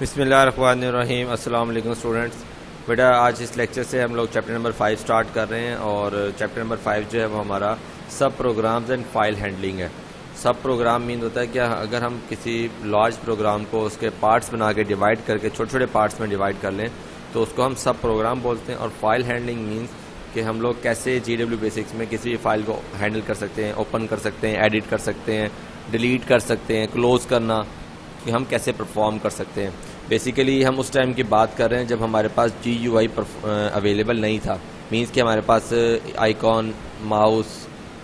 बिस्मिल्लाहिर्रहमानिर्रहीम। अस्सलाम वालेकुम स्टूडेंट्स। बेटा आज इस लेक्चर से हम लोग चैप्टर नंबर 5 स्टार्ट कर रहे हैं और चैप्टर नंबर 5 जो है वो हमारा सब प्रोग्राम्स एंड फाइल हैंडलिंग है। सब प्रोग्राम मीन होता है कि अगर हम किसी लार्ज प्रोग्राम को उसके पार्ट्स बना के डिवाइड करके छोटे छोटे पार्ट्स में डिवाइड कर लें तो उसको हम सब प्रोग्राम बोलते हैं। और फाइल हैंडलिंग मीन्स कि हम लोग कैसे GW बेसिक्स में किसी भी फाइल को हैंडल कर सकते हैं, ओपन कर सकते हैं, एडिट कर सकते हैं, डिलीट कर सकते हैं, क्लोज़ करना, कि हम कैसे परफॉर्म कर सकते हैं। बेसिकली हम उस टाइम की बात कर रहे हैं जब हमारे पास GUI अवेलेबल नहीं था। मींस कि हमारे पास आइकॉन, माउस,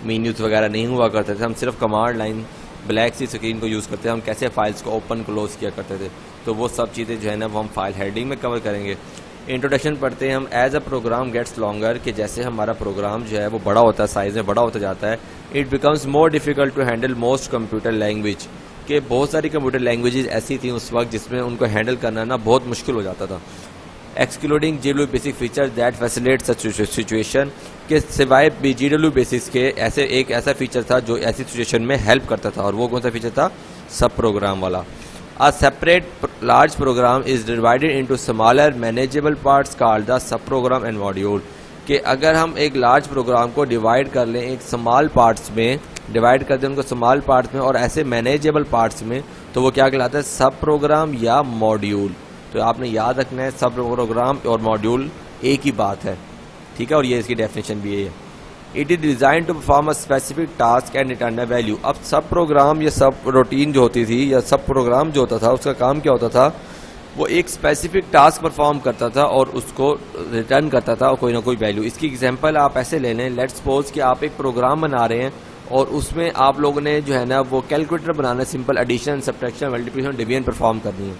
मेन्यूज़ वगैरह नहीं हुआ करते थे। हम सिर्फ कमांड लाइन ब्लैक सी स्क्रीन को यूज़ करते हैं। हम कैसे फाइल्स को ओपन क्लोज़ किया करते थे। तो वो सब चीज़ें जो है ना वो हम फाइल हैंडलिंग में कवर करेंगे। इंट्रोडक्शन पढ़ते हैं हम। As a program gets longer, कि जैसे हमारा प्रोग्राम जो है वो बड़ा होता है, साइज़ में बड़ा होता जाता है, it becomes more difficult to handle most computer language, कि बहुत सारी कंप्यूटर लैंग्वेजेस ऐसी थी उस वक्त जिसमें उनको हैंडल करना ना बहुत मुश्किल हो जाता था। Excluding GW basic feature that facilitate such situation, के सिवाय GW बेसिक्स के एक ऐसा फीचर था जो ऐसी सिचुएशन में हेल्प करता था। और वो कौन सा फीचर था? सब प्रोग्राम वाला। A separate large program is divided into smaller manageable parts called the subprogram and module, कि अगर हम एक लार्ज प्रोग्राम को डिवाइड कर लें एक स्मॉल पार्ट्स में, डिवाइड कर दें उनको स्मॉल पार्ट्स में और ऐसे मैनेजेबल पार्ट्स में, तो वो क्या कहलाता है? सब प्रोग्राम या मॉड्यूल। तो आपने याद रखना है सब प्रोग्राम और मॉड्यूल एक ही बात है, ठीक है। और ये इसकी डेफिनेशन भी है। It is design to perform a specific task and return a value. अब सब प्रोग्राम या सब रूटीन जो होती थी या सब प्रोग्राम जो होता था उसका काम क्या होता था? वो एक स्पेसिफिक टास्क परफॉर्म करता था और उसको रिटर्न करता था और कोई ना कोई वैल्यू। इसकी एग्जांपल आप ऐसे ले लें, लेट्स सपोज कि आप एक प्रोग्राम बना रहे हैं और उसमें आप लोगों ने जो है ना वो कैलकुलेटर बनाना, simple addition, subtraction, multiplication, division perform करनी है।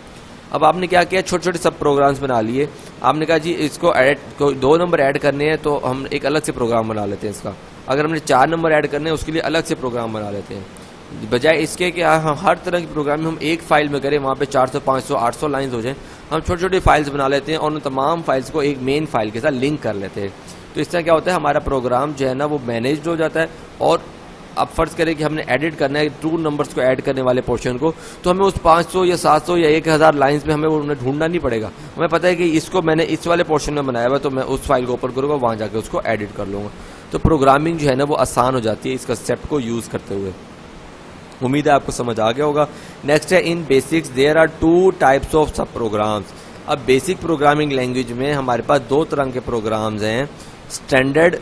अब आपने क्या किया? छोटे छोटे सब प्रोग्राम्स बना लिए। आपने कहा जी इसको ऐड, कोई 2 नंबर ऐड करने हैं तो हम एक अलग से प्रोग्राम बना लेते हैं इसका। अगर हमने 4 नंबर ऐड करने हैं उसके लिए अलग से प्रोग्राम बना लेते हैं। बजाय इसके कि हम हर तरह की प्रोग्राम हम एक फाइल में करें, वहाँ पे 400, 500, 800 लाइन्स हो जाए, हम छोटी छोटी फाइल्स बना लेते हैं और उन तमाम फाइल्स को एक मेन फाइल के साथ लिंक कर लेते हैं। तो इससे क्या होता है? हमारा प्रोग्राम जो है ना वो मैनेज्ड हो जाता है। और अब फर्ज करें कि हमने एडिट करना है 2 नंबर्स को ऐड करने वाले पोर्शन को, तो हमें उस 500 या 700 या 1000 लाइन्स में हमें उन्हें ढूंढना नहीं पड़ेगा। हमें पता है कि इसको मैंने इस वाले पोर्शन में बनाया हुआ, तो मैं उस फाइल को ओपन करूँगा, वहाँ जाकर उसको एडिट कर लूँगा। तो प्रोग्रामिंग जो है ना वो आसान हो जाती है इस कंसेप्ट को यूज़ करते हुए। उम्मीद है आपको समझ आ गया होगा। नेक्स्ट है in basics there are 2 types of sub programs. अब बेसिक प्रोग्रामिंग लैंग्वेज में हमारे पास 2 तरह के प्रोग्राम्स हैं, स्टैंडर्ड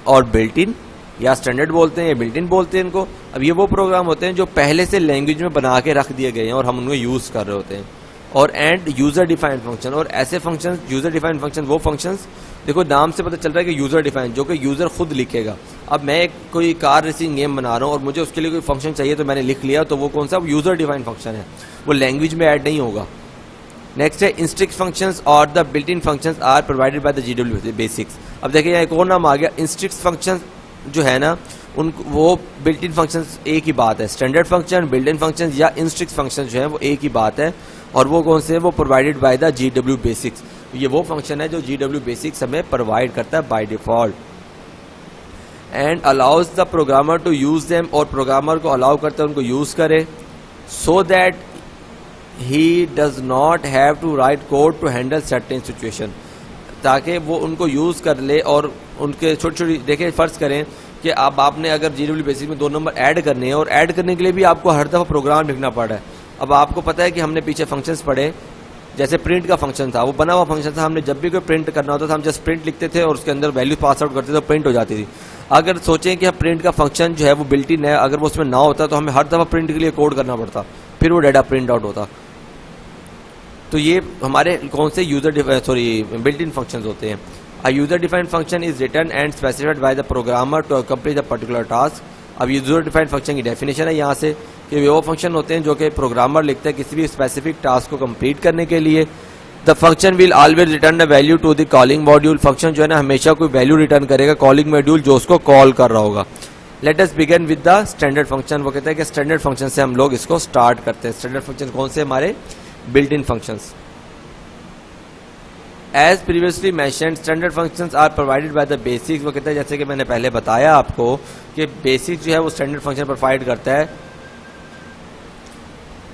और बिल्ट इन, या स्टैंडर्ड बोलते हैं या बिल्ट इन बोलते हैं इनको। अब ये वो प्रोग्राम होते हैं जो पहले से लैंग्वेज में बना के रख दिए गए हैं और हम उनको यूज़ कर रहे होते हैं। और एंड यूज़र डिफाइंड फंक्शन, और ऐसे फंक्शन, यूज़र डिफाइंड फंक्शन वो फंक्शंस, देखो नाम से पता चल रहा है कि यूज़र डिफाइंड, जो कि यूज़र खुद लिखेगा। अब मैं कोई कार रेसिंग गेम बना रहा हूँ और मुझे उसके लिए कोई फंक्शन चाहिए तो मैंने लिख लिया, तो वो कौन सा? यूज़र डिफाइंड फंक्शन है, वो लैंग्वेज में ऐड नहीं होगा। नेक्स्ट है इंस्ट्रिक्ट फंक्शंस और the built in functions are provided by the GW basics. अब देखिए यहाँ एक और नाम आ गया, इंस्ट्रिक्ट फंक्शन जो है ना वो बिल्ट इन फंक्शंस एक ही बात है। Standard function, built in function या इंस्ट्रिक्ट फंक्शन जो है वो एक ही बात है। और वो कौन से? वो provided by the GW basics. ये वो फंक्शन है जो GW बेसिक्स हमें प्रोवाइड करता है by default. And allows the programmer to use them, और प्रोग्रामर को अलाउ करता है उनको यूज करे, so that he does not have to write code to handle certain situation, ताकि वो उनको यूज कर ले। और उनके छोटी छोटी, देखिए फर्ज करें कि अब आपने अगर GW बेसिक में 2 नंबर ऐड करने हैं और ऐड करने के लिए भी आपको हर दफ़ा प्रोग्राम लिखना पड़ा है। अब आपको पता है कि हमने पीछे फंक्शंस पढ़े, जैसे प्रिंट का फंक्शन था, वो बना हुआ फंक्शन था। हमने जब भी कोई प्रिंट करना होता था हम जस्ट प्रिंट लिखते थे और उसके अंदर वैल्यू पास आउट करते थे, प्रिंट हो जाती थी। अगर सोचें कि प्रिंट का फंक्शन जो है वो बिल्ट इन है, अगर वो उसमें ना होता तो हमें हर दफ़ा प्रिंट के लिए कोड करना पड़ता, फिर वो डाटा प्रिंट आउट होता। तो ये हमारे कौन से बिल्ट इन फंक्शंस होते हैं। A user defined function is written and specified by the programmer to accomplish the particular task। अब यूजर डिफाइंड फंक्शन की डेफिनेशन है यहाँ से कि वो फंक्शन होते हैं जो कि प्रोग्रामर लिखते हैं किसी भी स्पेसिफिक टास्क को कंप्लीट करने के लिए। The function will always return the value to the calling module. Function जो है ना हमेशा कोई वैल्यू रिटर्न करेगा कॉलिंग मॉड्यूल जो उसको कॉल कर रहा होगा। Let us begin with the standard function. वो कहते हैं कि स्टैंडर्ड फंक्शन से हम लोग इसको स्टार्ट करते हैं। स्टैंडर्ड फंक्शन कौन से? हमारे built in functions. As previously mentioned standard functions are provided by the basics. वो कहते हैं जैसे कि मैंने पहले बताया आपको कि बेसिक जो है वो स्टैंडर्ड फंक्शन प्रोवाइड करता है।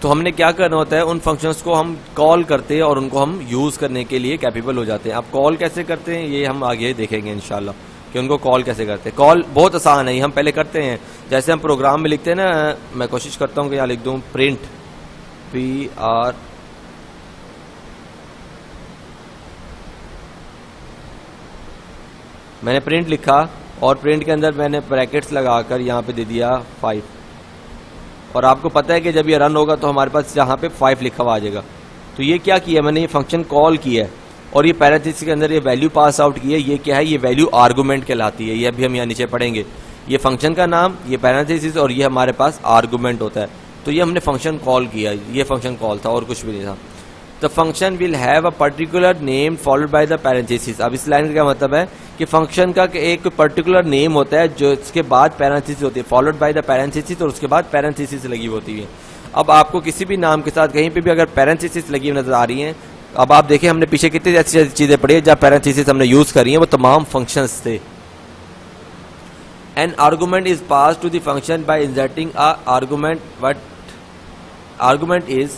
तो हमने क्या करना होता है, उन फंक्शंस को हम कॉल करते हैं और उनको हम यूज़ करने के लिए कैपेबल हो जाते हैं। अब कॉल कैसे करते हैं ये हम आगे देखेंगे इंशाल्लाह कि उनको कॉल कैसे करते हैं। कॉल बहुत आसान है, ये हम पहले करते हैं। जैसे हम प्रोग्राम में लिखते हैं ना, मैं कोशिश करता हूँ कि यहाँ लिख दूँ प्रिंट PR मैंने प्रिंट लिखा और प्रिंट के अंदर मैंने ब्रैकेट्स लगाकर यहाँ पे दे दिया 5, और आपको पता है कि जब ये रन होगा तो हमारे पास यहाँ पे 5 लिखा हुआ आ जाएगा। तो ये क्या किया मैंने, ये फंक्शन कॉल किया है और ये पैरेंथेसिस के अंदर ये वैल्यू पास आउट की है। ये क्या है, ये वैल्यू आर्गूमेंट कहलाती है। ये अभी हम यहाँ नीचे पढ़ेंगे। ये फंक्शन का नाम, ये पैरेंथेसिस, और ये हमारे पास आर्गूमेंट होता है। तो ये हमने फंक्शन कॉल किया, ये फंक्शन कॉल था और कुछ भी नहीं था। The function will have a particular name followed by the parenthesis. अब इस लाइन का क्या मतलब है कि फंक्शन का एक पर्टिकुलर नेम होता है जो इसके बाद पैरेंथेसिस होती है, फॉलोड बाय द पैरेंथेसिस, और उसके बाद पैरेंथेसिस लगी होती है। अब आपको किसी भी नाम के साथ कहीं पे भी अगर पैरेंथेसिस लगी हुई नजर आ रही है, अब आप देखें हमने पीछे कितनी ऐसी चीजें पढ़ी है जहाँ पैरेंथेसिस हमने यूज करी है, वो तमाम फंक्शंस थे। An argument is pass to the function by inserting a argument, but argument is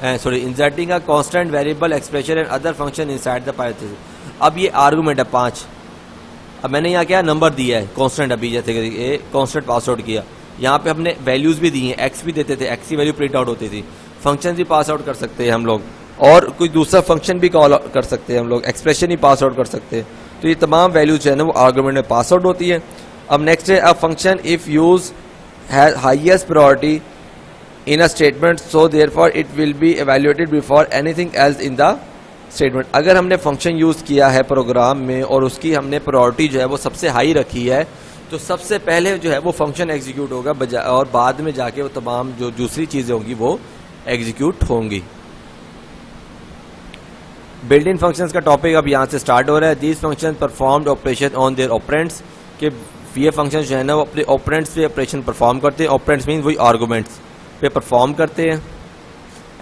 inserting a constant variable expression and other function inside the parenthesis. अब ये आर्गुमेंट है 5। अब मैंने यहाँ क्या नंबर दिया है कांस्टेंट, अभी जैसे कि कांस्टेंट पास आउट किया। यहाँ पे हमने वैल्यूज भी दी हैं, एक्स भी देते थे, एक्स की वैल्यू प्रिंट आउट होती थी। फंक्शन भी पास आउट कर सकते हैं हम लोग, और कोई दूसरा फंक्शन भी कॉल कर सकते हैं हम लोग, एक्सप्रेशन ही पास आउट कर सकते हैं। तो ये तमाम वैल्यूज जो है ना वो आर्गुमेंट में पास आउट होती है। अब नेक्स्ट है, a function if use has highest priority in a statement so therefore it will be evaluated before anything else in the statement. अगर हमने फंक्शन यूज किया है प्रोग्राम में और उसकी हमने प्रायोरिटी जो है वो सबसे हाई रखी है, तो सबसे पहले जो है वो फंक्शन एग्जीक्यूट होगा, और बाद में जाके वो तमाम जो दूसरी चीजें होंगी वो एग्जीक्यूट होंगी। बिल्ट इन फंक्शंस का टॉपिक अब यहाँ से स्टार्ट हो रहा है। These function performed operation on their operands, कि ये फंक्शन जो है ना वो अपने ऑपरेंट्स पे ऑपरेशन परफॉर्म करते हैं। ऑपरेंट्स मीन वही आर्गुमेंट्स पे परफॉर्म करते हैं।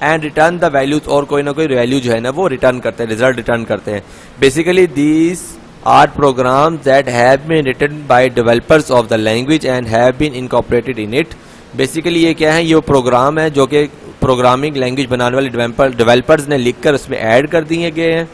एंड रिटर्न द वैल्यूज, और कोई ना कोई वैल्यू जो है ना वो रिटर्न करते हैं, रिजल्ट रिटर्न करते हैं। Basically these are programs that have been written by developers of the language and have been incorporated in it. Basically ये क्या है, ये प्रोग्राम है जो कि प्रोग्रामिंग लैंग्वेज बनाने वाले डेवलपर्स ने लिखकर उसमें ऐड कर दिए गए हैं,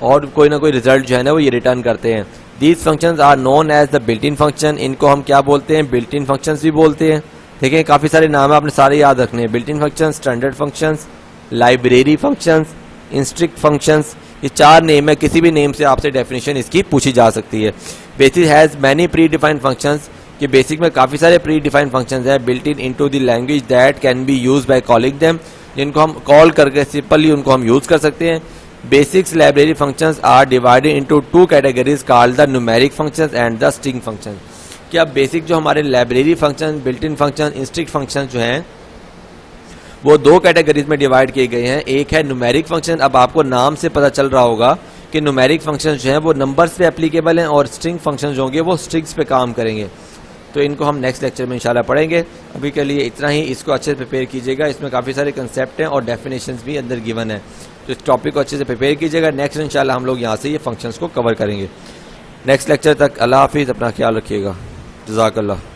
और कोई ना कोई रिजल्ट जो है ना वो ये रिटर्न करते हैं। These functions are known as the built in function. इनको हम क्या बोलते हैं, बिल्ट इन फंक्शंस भी बोलते हैं। देखिए काफ़ी सारे नाम है, आपने सारे याद रखने हैं। Built in function, standard functions, library functions, इंस्ट्रिक्ट फंक्शंस, ये 4 नेम है। किसी भी नेम से आपसे डेफिनेशन इसकी पूछी जा सकती है। Basic has many pre defined functions, कि बेसिक में काफ़ी सारे प्री डिफाइंड फंक्शंस है built in into the language that can be use by calling them, जिनको हम कॉल करके सिंपली उनको हम यूज कर सकते हैं। Basics library functions are divided into 2 categories called the numeric functions and the string function. कि अब बेसिक जो हमारे library function, built in function, इंस्ट्रिक्ट फंक्शन जो हैं वो 2 कैटेगरीज में डिवाइड किए गए हैं। एक है न्यूमेरिक फंक्शन। अब आपको नाम से पता चल रहा होगा कि न्यूमेरिक फंक्शन जो हैं वो नंबर्स पे एप्लीकेबल हैं, और स्ट्रिंग फंक्शन जो होंगे वो स्ट्रिंग्स पे काम करेंगे। तो इनको हम नेक्स्ट लेक्चर में इंशाल्लाह पढ़ेंगे। अभी के लिए इतना ही। इसको अच्छे से प्रिपेयर कीजिएगा, इसमें काफ़ी सारे कंसेप्ट हैं और डेफिनेशंस भी अंदर गिवन है। तो इस टॉपिक को अच्छे से प्रिपेयर कीजिएगा। नेक्स्ट इंशाल्लाह हम लोग यहाँ से ये फंक्शंस को कवर करेंगे। नेक्स्ट लेक्चर तक अल्लाह हाफिज़, अपना ख्याल रखिएगा। जज़ाकल्लाह।